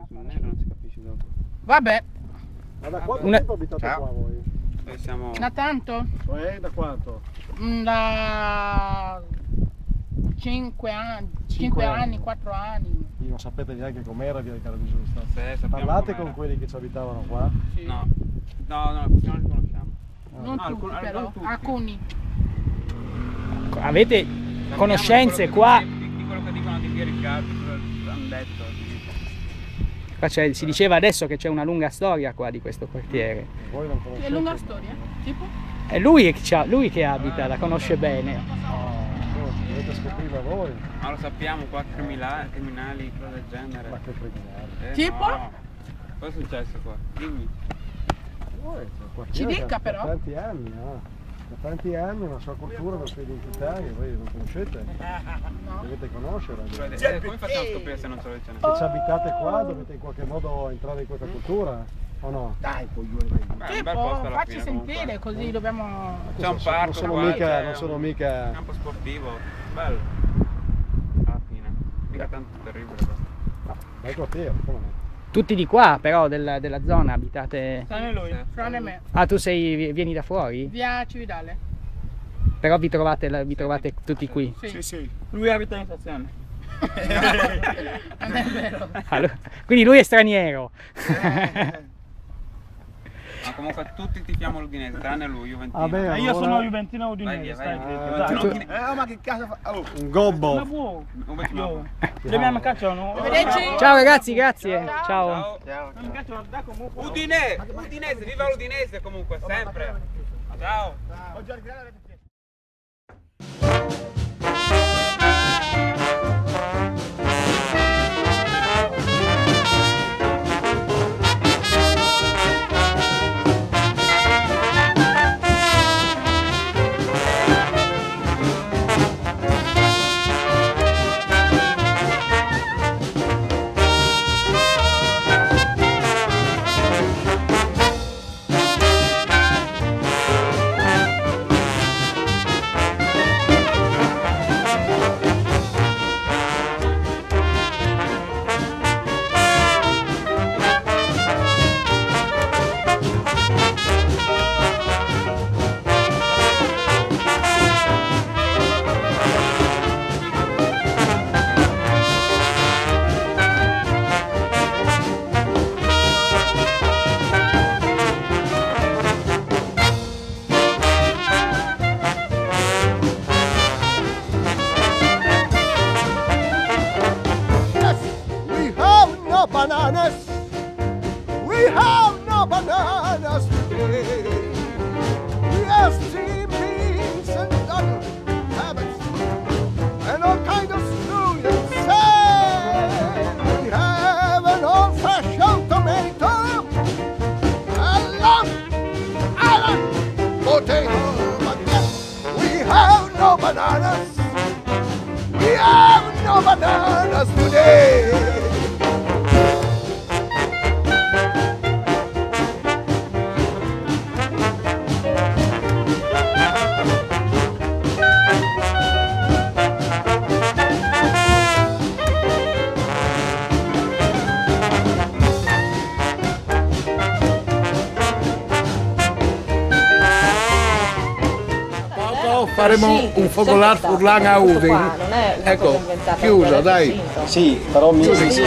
sul nero non si capisce dopo. Vabbè, Ma da quanto tempo abitate Ciao. qua voi? Noi siamo... da tanto? Cioè, da quanto? Da 5 anni, 5 anni, 4 anni. Non sapete neanche com'era via di Carabisusta. Sì, sappiamo Parlate com'era. con quelli che ci abitavano qua? Sì. No, non li conosciamo. Non No, tutti però, non tutti. alcuni. Avete Sappiamo conoscenze di qua? Di quello che dicono di Via Riccardo, hanno detto. Qua si diceva adesso che c'è una lunga storia qua di questo quartiere. Voi non conoscete? È lunga storia? Tipo? È lui che abita, la conosce bene. Dovete scoprirla voi. Ma lo sappiamo qua, criminali, cose del genere. Ma che criminali. Tipo? No. Cosa è successo qua? Dimmi. Voi, c'è un quartiere Ci che dica, ha però. tanti anni, da tanti anni una sua cultura, una sua identità che voi non conoscete. No. Dovete conoscerla. Come facciamo a scoprire se non ce lo dice nessuno? Se ci abitate qua dovete in qualche modo entrare in questa cultura, o no? Beh, un bel Tipo, posto alla facci fine, sentire comunque. così dobbiamo... C'è un parco non sono qua, mica, c'è non sono un mica. campo sportivo, bello. Alla fine, mica tanto terribile questo. Bel quartiere, come no? Tutti di qua però della zona abitate. Tranne lui, tranne me. Ah, tu vieni da fuori? Via Cividale. Però vi trovate tutti qui. Sì. Lui abita in stazione. Non è vero. Allora, quindi lui è straniero. Ma comunque tutti tifiamo l'Udinese, tranne lui, Juventino. Vabbè, Io sono allora, Juventino Vai Udinese, via, stai vai zitto, via. dai. Juventino Tu- Udinese. Ma che cazzo fa? Oh. un Ma gobbo. vuoi? Un vecchio Io. mappa. Dobbiamo cacciare, no? Arrivederci. Ciao ragazzi, grazie. Ciao. Ciao. Mi cacciano da comunque. Udinese, viva l'Udinese comunque, sempre. Ciao. We have no bananas. We have no bananas today. We have steamed beans and other habits and all kinds of stew, you say. We have an old-fashioned tomato, a long potato, but yes, we have no bananas. We have no bananas today. Poco faremo un focolare furlan a Udine. Ecco, chiuso, dai. Sì, però mi... Sì.